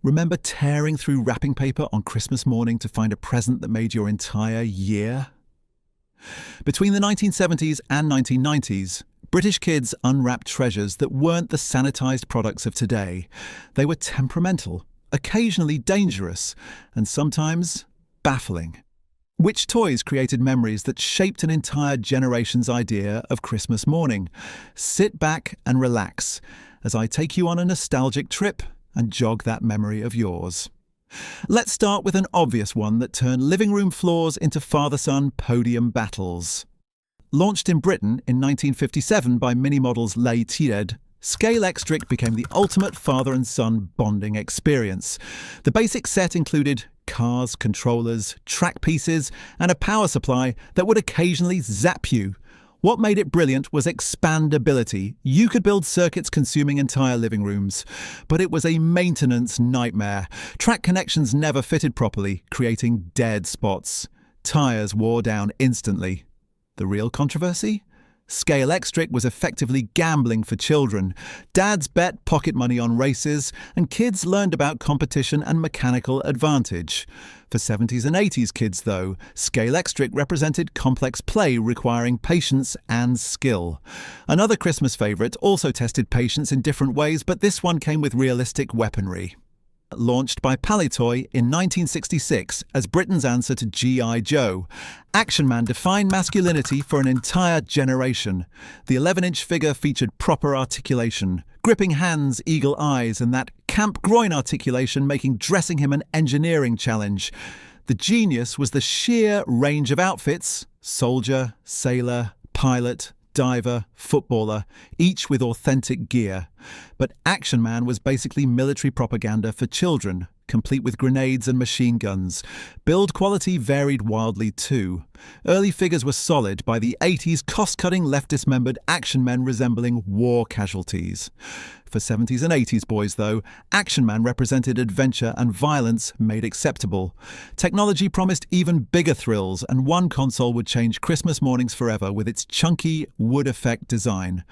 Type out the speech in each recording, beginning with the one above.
Remember tearing through wrapping paper on Christmas morning to find a present that made your entire year? Between the 1970s and 1990s, British kids unwrapped treasures that weren't the sanitized products of today. They were temperamental, occasionally dangerous, and sometimes baffling. Which toys created memories that shaped an entire generation's idea of Christmas morning? Sit back and relax as I take you on a nostalgic trip and jog that memory of yours. Let's start with an obvious one that turned living room floors into father-son podium battles. Launched in Britain in 1957 by mini models Raleigh Chopper, Scalextric became the ultimate father and son bonding experience. The basic set included cars, controllers, track pieces, and a power supply that would occasionally zap you. What made it brilliant was expandability. You could build circuits consuming entire living rooms, but it was a maintenance nightmare. Track connections never fitted properly, creating dead spots. Tires wore down instantly. The real controversy? Scalextric was effectively gambling for children. Dads bet pocket money on races, and kids learned about competition and mechanical advantage. For 70s and 80s kids, though, Scalextric represented complex play requiring patience and skill. Another Christmas favourite also tested patience in different ways, but this one came with realistic weaponry. Launched by Palitoy in 1966 as Britain's answer to G.I. Joe, Action Man defined masculinity for an entire generation. The 11-inch figure featured proper articulation, gripping hands, eagle eyes, and that camp groin articulation making dressing him an engineering challenge. The genius was the sheer range of outfits: soldier, sailor, pilot, diver, footballer, each with authentic gear. But Action Man was basically military propaganda for children, complete with grenades and machine guns. Build quality varied wildly too. Early figures were solid. By the 80s, cost-cutting left dismembered action men resembling war casualties. For 70s and 80s boys, though, Action Man represented adventure and violence made acceptable. Technology promised even bigger thrills, and one console would change Christmas mornings forever with its chunky, wood effect design.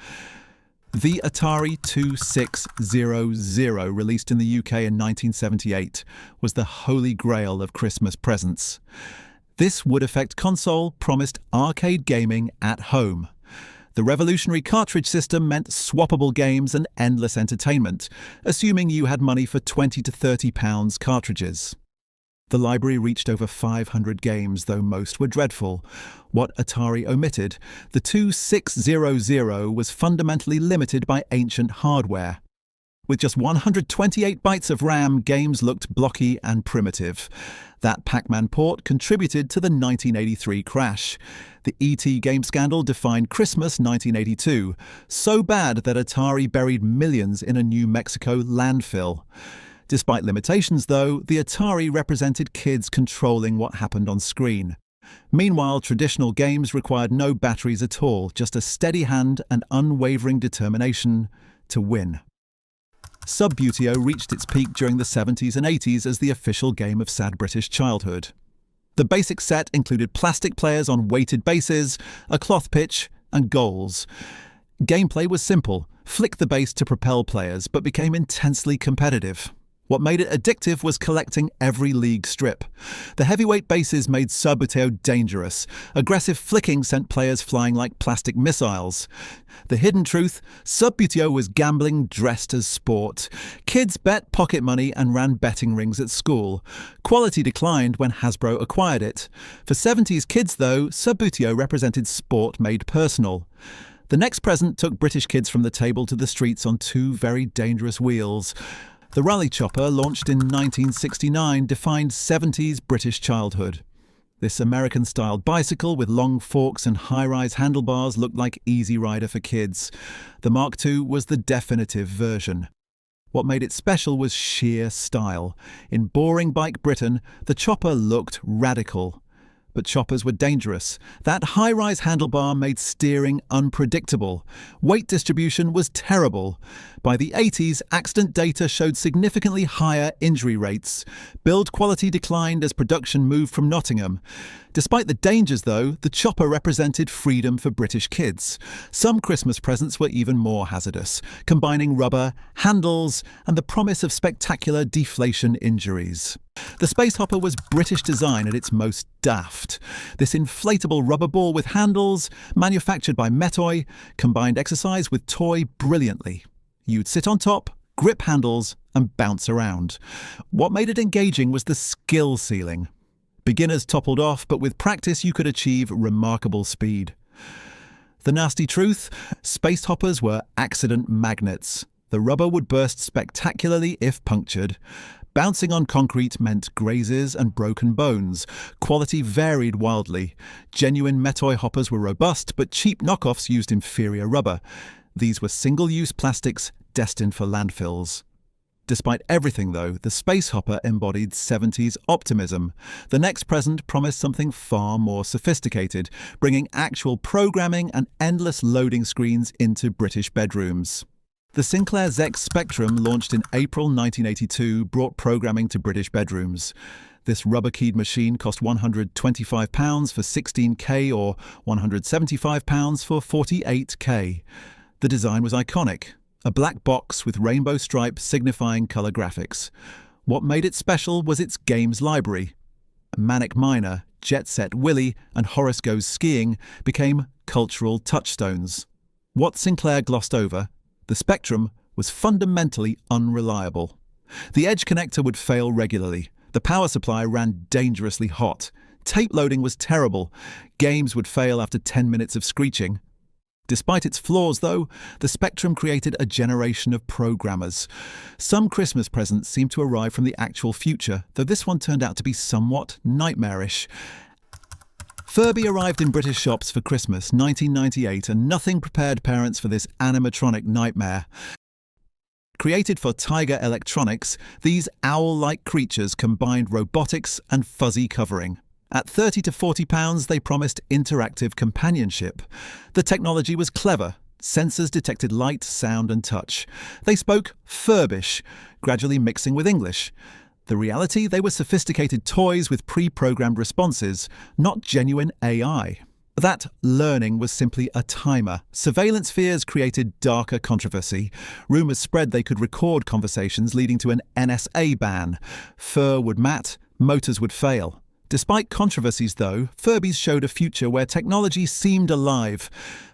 The Atari 2600, released in the UK in 1978, was the holy grail of Christmas presents. This wood effect console promised arcade gaming at home. The revolutionary cartridge system meant swappable games and endless entertainment, assuming you had money for £20 to £30 cartridges. The library reached over 500 games, though most were dreadful. What Atari omitted, the 2600 was fundamentally limited by ancient hardware. With just 128 bytes of RAM, games looked blocky and primitive. That Pac-Man port contributed to the 1983 crash. The E.T. game scandal defined Christmas 1982, so bad that Atari buried millions in a New Mexico landfill. Despite limitations, though, the Atari represented kids controlling what happened on screen. Meanwhile, traditional games required no batteries at all, just a steady hand and unwavering determination to win. Subbuteo reached its peak during the 70s and 80s as the official game of sad British childhood. The basic set included plastic players on weighted bases, a cloth pitch, and goals. Gameplay was simple: flick the base to propel players, but became intensely competitive. What made it addictive was collecting every league strip. The heavyweight bases made Subbuteo dangerous. Aggressive flicking sent players flying like plastic missiles. The hidden truth: Subbuteo was gambling dressed as sport. Kids bet pocket money and ran betting rings at school. Quality declined when Hasbro acquired it. For 70s kids, though, Subbuteo represented sport made personal. The next present took British kids from the table to the streets on two very dangerous wheels. The Raleigh Chopper, launched in 1969, defined 70s British childhood. This American-styled bicycle with long forks and high-rise handlebars looked like Easy Rider for kids. The Mark II was the definitive version. What made it special was sheer style. In boring bike Britain, the Chopper looked radical. But choppers were dangerous. That high-rise handlebar made steering unpredictable. Weight distribution was terrible. By the 80s, accident data showed significantly higher injury rates. Build quality declined as production moved from Nottingham. Despite the dangers, though, the chopper represented freedom for British kids. Some Christmas presents were even more hazardous, combining rubber, handles, and the promise of spectacular deflation injuries. The Space Hopper was British design at its most daft. This inflatable rubber ball with handles, manufactured by Metoy, combined exercise with toy brilliantly. You'd sit on top, grip handles, and bounce around. What made it engaging was the skill ceiling. Beginners toppled off, but with practice you could achieve remarkable speed. The nasty truth? Space hoppers were accident magnets. The rubber would burst spectacularly if punctured. Bouncing on concrete meant grazes and broken bones. Quality varied wildly. Genuine Metoy hoppers were robust, but cheap knockoffs used inferior rubber. These were single-use plastics destined for landfills. Despite everything, though, the Space Hopper embodied 70s optimism. The next present promised something far more sophisticated, bringing actual programming and endless loading screens into British bedrooms. The Sinclair ZX Spectrum, launched in April 1982, brought programming to British bedrooms. This rubber-keyed machine cost £125 for 16K or £175 for 48K. The design was iconic. A black box with rainbow stripes signifying colour graphics. What made it special was its games library. Manic Miner, Jet Set Willy, and Horace Goes Skiing became cultural touchstones. What Sinclair glossed over, the Spectrum, was fundamentally unreliable. The edge connector would fail regularly. The power supply ran dangerously hot. Tape loading was terrible. Games would fail after 10 minutes of screeching. Despite its flaws, though, the Spectrum created a generation of programmers. Some Christmas presents seemed to arrive from the actual future, though this one turned out to be somewhat nightmarish. Furby arrived in British shops for Christmas 1998, and nothing prepared parents for this animatronic nightmare. Created for Tiger Electronics, these owl-like creatures combined robotics and fuzzy covering. At £30 to £40, they promised interactive companionship. The technology was clever. Sensors detected light, sound and touch. They spoke Furbish, gradually mixing with English. The reality? They were sophisticated toys with pre-programmed responses, not genuine AI. That learning was simply a timer. Surveillance fears created darker controversy. Rumours spread they could record conversations, leading to an NSA ban. Fur would mat, motors would fail. Despite controversies, though, Furbies showed a future where technology seemed alive.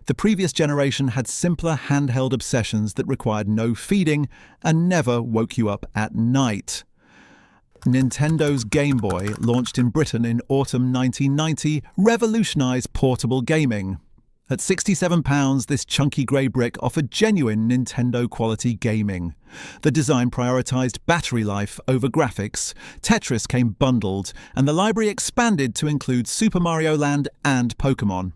The previous generation had simpler handheld obsessions that required no feeding and never woke you up at night. Nintendo's Game Boy, launched in Britain in autumn 1990, revolutionised portable gaming. At £67, this chunky grey brick offered genuine Nintendo-quality gaming. The design prioritised battery life over graphics, Tetris came bundled, and the library expanded to include Super Mario Land and Pokémon.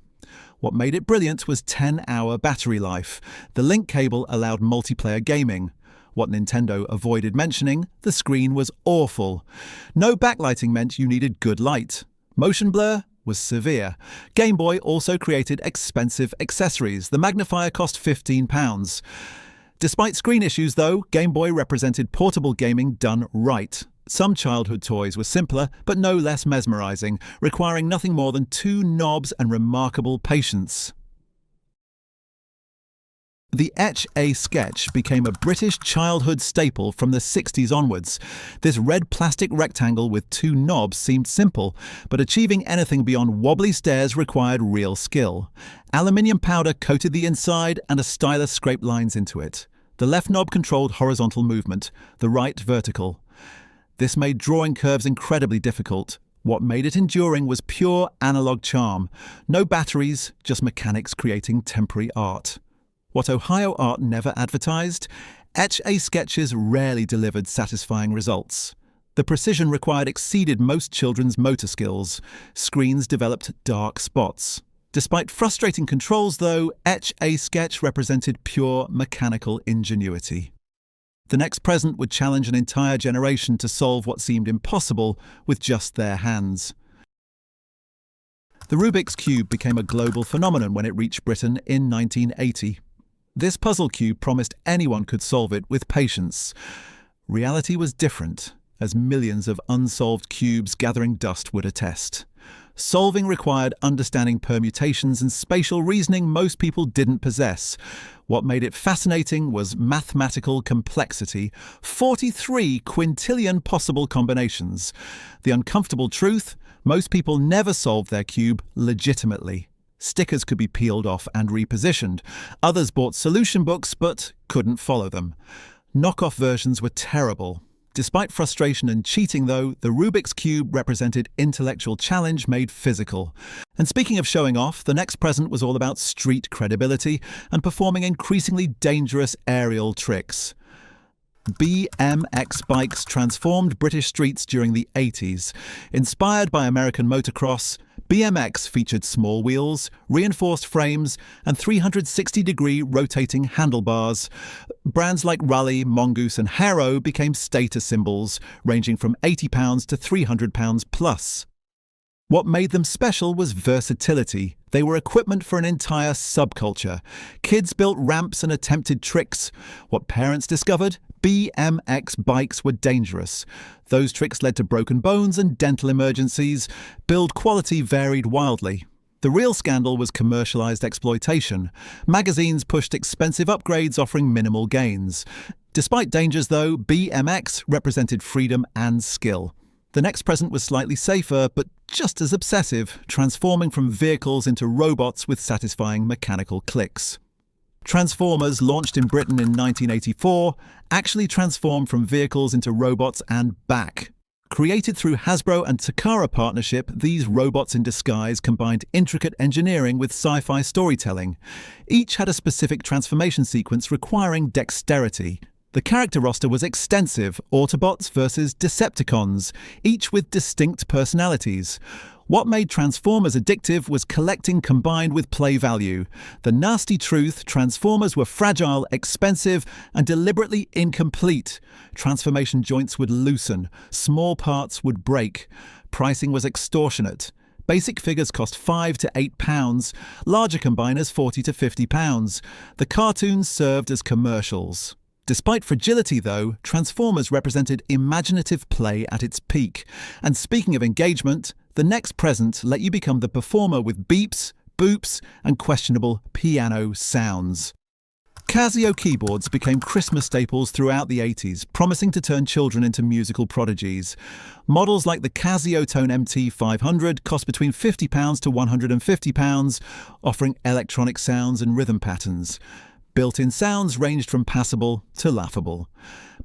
What made it brilliant was 10-hour battery life. The link cable allowed multiplayer gaming. What Nintendo avoided mentioning, the screen was awful. No backlighting meant you needed good light. Motion blur was severe. Game Boy also created expensive accessories. The magnifier cost £15. Despite screen issues, though, Game Boy represented portable gaming done right. Some childhood toys were simpler, but no less mesmerising, requiring nothing more than 2 knobs and remarkable patience. The Etch A Sketch became a British childhood staple from the 60s onwards. This red plastic rectangle with 2 knobs seemed simple, but achieving anything beyond wobbly stairs required real skill. Aluminium powder coated the inside and a stylus scraped lines into it. The left knob controlled horizontal movement, the right vertical. This made drawing curves incredibly difficult. What made it enduring was pure analog charm. No batteries, just mechanics creating temporary art. What Ohio Art never advertised? Etch A Sketches rarely delivered satisfying results. The precision required exceeded most children's motor skills. Screens developed dark spots. Despite frustrating controls, though, Etch A Sketch represented pure mechanical ingenuity. The next present would challenge an entire generation to solve what seemed impossible with just their hands. The Rubik's Cube became a global phenomenon when it reached Britain in 1980. This puzzle cube promised anyone could solve it with patience. Reality was different. as millions of unsolved cubes gathering dust would attest. Solving required understanding permutations and spatial reasoning most people didn't possess. What made it fascinating was mathematical complexity, 43 quintillion possible combinations. The uncomfortable truth, most people never solved their cube legitimately. Stickers could be peeled off and repositioned. Others bought solution books but couldn't follow them. Knockoff versions were terrible. Despite frustration and cheating, though, the Rubik's Cube represented intellectual challenge made physical. And speaking of showing off, the next present was all about street credibility and performing increasingly dangerous aerial tricks. BMX bikes transformed British streets during the 80s. Inspired by American motocross, BMX featured small wheels, reinforced frames, and 360-degree rotating handlebars. Brands like Raleigh, Mongoose, and Haro became status symbols, ranging from £80 to £300 plus. What made them special was versatility. They were equipment for an entire subculture. Kids built ramps and attempted tricks. What parents discovered? BMX bikes were dangerous. Those tricks led to broken bones and dental emergencies. Build quality varied wildly. The real scandal was commercialized exploitation. Magazines pushed expensive upgrades offering minimal gains. Despite dangers, though, BMX represented freedom and skill. The next present was slightly safer, but just as obsessive, transforming from vehicles into robots with satisfying mechanical clicks. Transformers, launched in Britain in 1984, actually transformed from vehicles into robots and back. Created through Hasbro and Takara partnership, these robots in disguise combined intricate engineering with sci-fi storytelling. Each had a specific transformation sequence requiring dexterity. The character roster was extensive, Autobots versus Decepticons, each with distinct personalities. What made Transformers addictive was collecting combined with play value. The nasty truth, Transformers were fragile, expensive, and deliberately incomplete. Transformation joints would loosen, small parts would break. Pricing was extortionate. Basic figures cost £5 to £8, larger combiners £40 to £50. The cartoons served as commercials. Despite fragility, though, Transformers represented imaginative play at its peak. And speaking of engagement, the next present let you become the performer with beeps, boops, and questionable piano sounds. Casio keyboards became Christmas staples throughout the 80s, promising to turn children into musical prodigies. Models like the Casio Tone MT500 cost between £50 to £150, offering electronic sounds and rhythm patterns. Built-in sounds ranged from passable to laughable.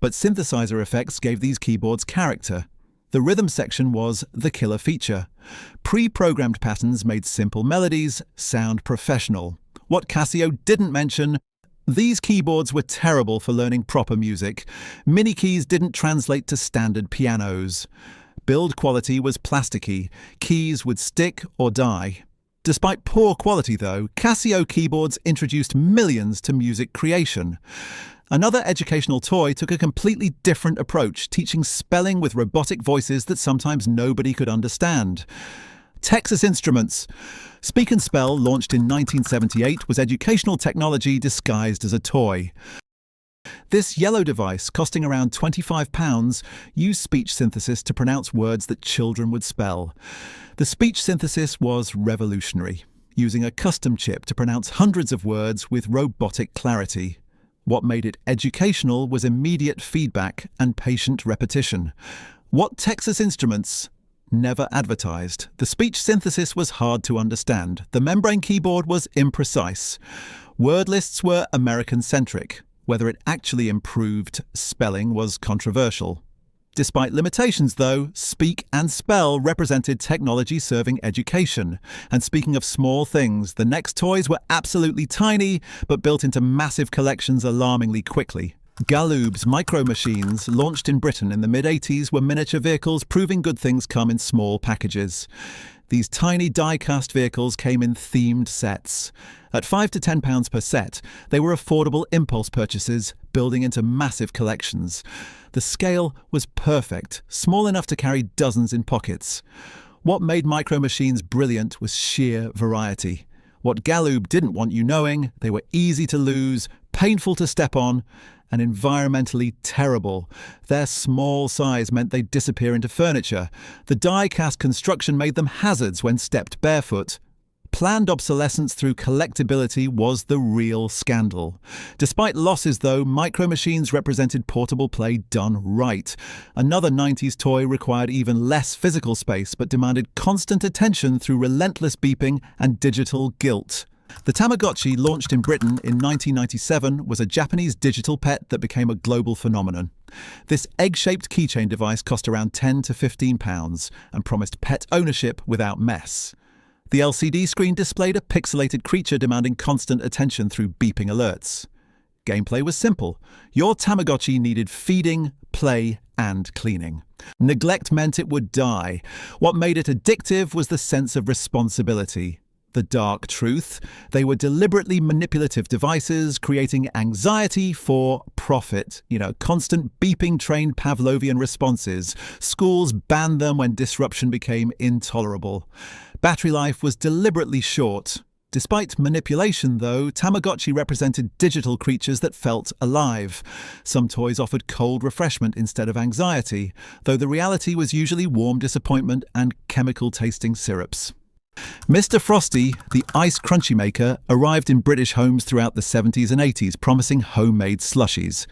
But synthesizer effects gave these keyboards character. The rhythm section was the killer feature. Pre-programmed patterns made simple melodies sound professional. What Casio didn't mention: these keyboards were terrible for learning proper music. MIDI keys didn't translate to standard pianos. Build quality was plasticky. Keys would stick or die. Despite poor quality, though, Casio keyboards introduced millions to music creation. Another educational toy took a completely different approach, teaching spelling with robotic voices that sometimes nobody could understand. Texas Instruments. Speak and Spell, launched in 1978, was educational technology disguised as a toy. This yellow device, costing around £25, used speech synthesis to pronounce words that children would spell. The speech synthesis was revolutionary, using a custom chip to pronounce hundreds of words with robotic clarity. What made it educational was immediate feedback and patient repetition. What Texas Instruments never advertised. The speech synthesis was hard to understand. The membrane keyboard was imprecise. Word lists were American-centric. Whether it actually improved spelling was controversial. Despite limitations, though, Speak and Spell represented technology serving education. And speaking of small things, the next toys were absolutely tiny, but built into massive collections alarmingly quickly. Galoob's micro machines, launched in Britain in the mid-80s, were miniature vehicles proving good things come in small packages. These tiny die-cast vehicles came in themed sets. At £5 to £10 per set, they were affordable impulse purchases, building into massive collections. The scale was perfect, small enough to carry dozens in pockets. What made Micro Machines brilliant was sheer variety. What Galoob didn't want you knowing: they were easy to lose, painful to step on, and environmentally terrible. Their small size meant they'd disappear into furniture. The die-cast construction made them hazards when stepped barefoot. Planned obsolescence through collectability was the real scandal. Despite losses, though, Micro Machines represented portable play done right. Another 90s toy required even less physical space but demanded constant attention through relentless beeping and digital guilt. The Tamagotchi, launched in Britain in 1997, was a Japanese digital pet that became a global phenomenon. This egg-shaped keychain device cost around £10 to £15 and promised pet ownership without mess. The LCD screen displayed a pixelated creature demanding constant attention through beeping alerts. Gameplay was simple. Your Tamagotchi needed feeding, play, and cleaning. Neglect meant it would die. What made it addictive was the sense of responsibility. The dark truth: they were deliberately manipulative devices, creating anxiety for profit. Constant beeping trained Pavlovian responses. Schools banned them when disruption became intolerable. Battery life was deliberately short. Despite manipulation, though, Tamagotchi represented digital creatures that felt alive. Some toys offered cold refreshment instead of anxiety, though the reality was usually warm disappointment and chemical-tasting syrups. Mr Frosty, the ice crunchy maker, arrived in British homes throughout the 70s and 80s, promising homemade slushies.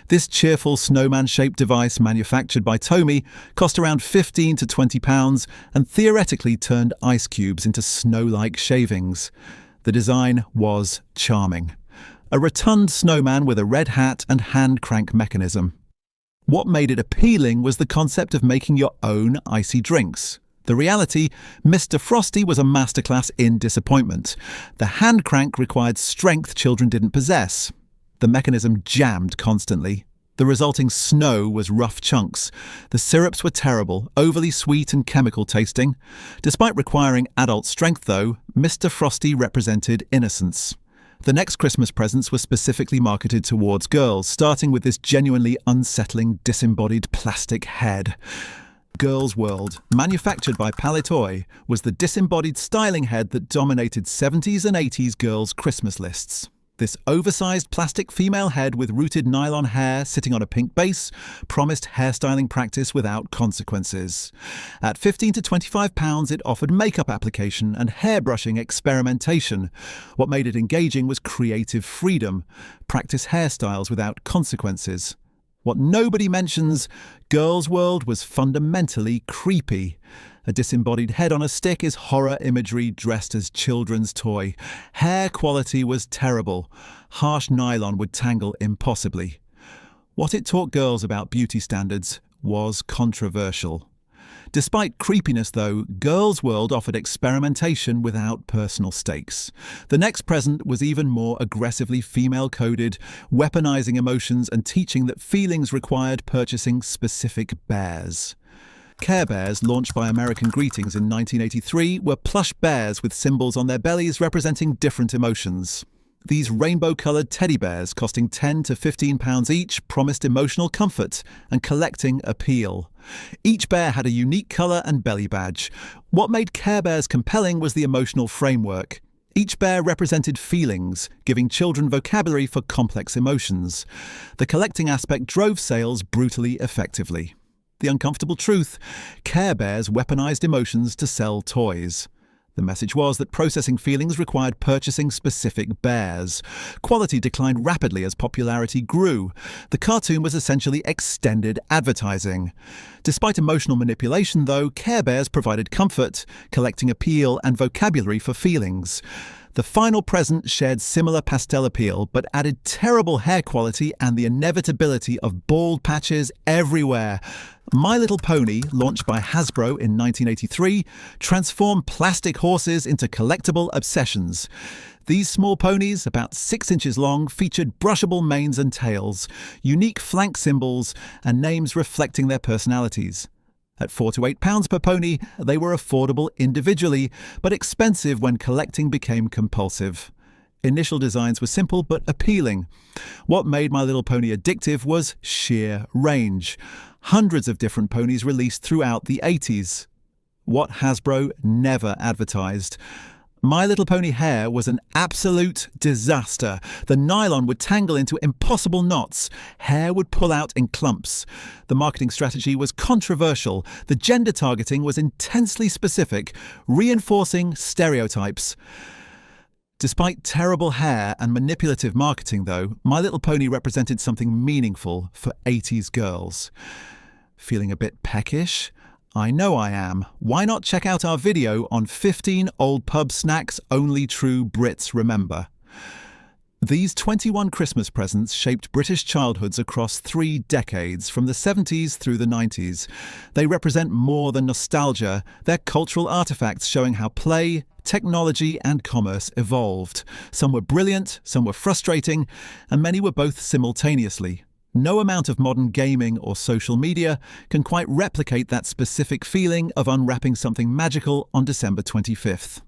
This cheerful snowman-shaped device, manufactured by Tomy, cost around £15 to £20 and theoretically turned ice cubes into snow-like shavings. The design was charming. A rotund snowman with a red hat and hand crank mechanism. What made it appealing was the concept of making your own icy drinks. The reality: Mr Frosty was a masterclass in disappointment. The hand crank required strength children didn't possess. The mechanism jammed constantly. The resulting snow was rough chunks. The syrups were terrible, overly sweet and chemical tasting. Despite requiring adult strength, though, Mr Frosty represented innocence. The next Christmas presents were specifically marketed towards girls, starting with this genuinely unsettling disembodied plastic head. Girls' World, manufactured by Palitoy, was the disembodied styling head that dominated 70s and 80s girls' Christmas lists. This oversized plastic female head with rooted nylon hair sitting on a pink base promised hairstyling practice without consequences. At £15 to £25, it offered makeup application and hairbrushing experimentation. What made it engaging was creative freedom. Practice hairstyles without consequences. What nobody mentions: Girls' World was fundamentally creepy. A disembodied head on a stick is horror imagery dressed as children's toy. Hair quality was terrible. Harsh nylon would tangle impossibly. What it taught girls about beauty standards was controversial. Despite creepiness, though, Girls' World offered experimentation without personal stakes. The next present was even more aggressively female-coded, weaponizing emotions and teaching that feelings required purchasing specific bears. Care Bears, launched by American Greetings in 1983, were plush bears with symbols on their bellies representing different emotions. These rainbow-coloured teddy bears, costing £10 to £15 each, promised emotional comfort and collecting appeal. Each bear had a unique colour and belly badge. What made Care Bears compelling was the emotional framework. Each bear represented feelings, giving children vocabulary for complex emotions. The collecting aspect drove sales brutally effectively. The uncomfortable truth: Care Bears weaponized emotions to sell toys. The message was that processing feelings required purchasing specific bears. Quality declined rapidly as popularity grew. The cartoon was essentially extended advertising. Despite emotional manipulation, though, Care Bears provided comfort, collecting appeal, and vocabulary for feelings. The final present shared similar pastel appeal, but added terrible hair quality and the inevitability of bald patches everywhere. My Little Pony, launched by Hasbro in 1983, transformed plastic horses into collectible obsessions. These small ponies, about 6 inches long, featured brushable manes and tails, unique flank symbols, and names reflecting their personalities. At £4 to £8 per pony, they were affordable individually, but expensive when collecting became compulsive. Initial designs were simple but appealing. What made My Little Pony addictive was sheer range. Hundreds of different ponies released throughout the 80s. What Hasbro never advertised: My Little Pony hair was an absolute disaster. The nylon would tangle into impossible knots. Hair would pull out in clumps. The marketing strategy was controversial. The gender targeting was intensely specific, reinforcing stereotypes. Despite terrible hair and manipulative marketing, though, My Little Pony represented something meaningful for 80s girls. Feeling a bit peckish? I know I am. Why not check out our video on 15 old pub snacks only true Brits remember? These 21 Christmas presents shaped British childhoods across 3 decades, from the 70s through the 90s. They represent more than nostalgia. They're cultural artifacts showing how play, technology and commerce evolved. Some were brilliant, some were frustrating, and many were both simultaneously. No amount of modern gaming or social media can quite replicate that specific feeling of unwrapping something magical on December 25th.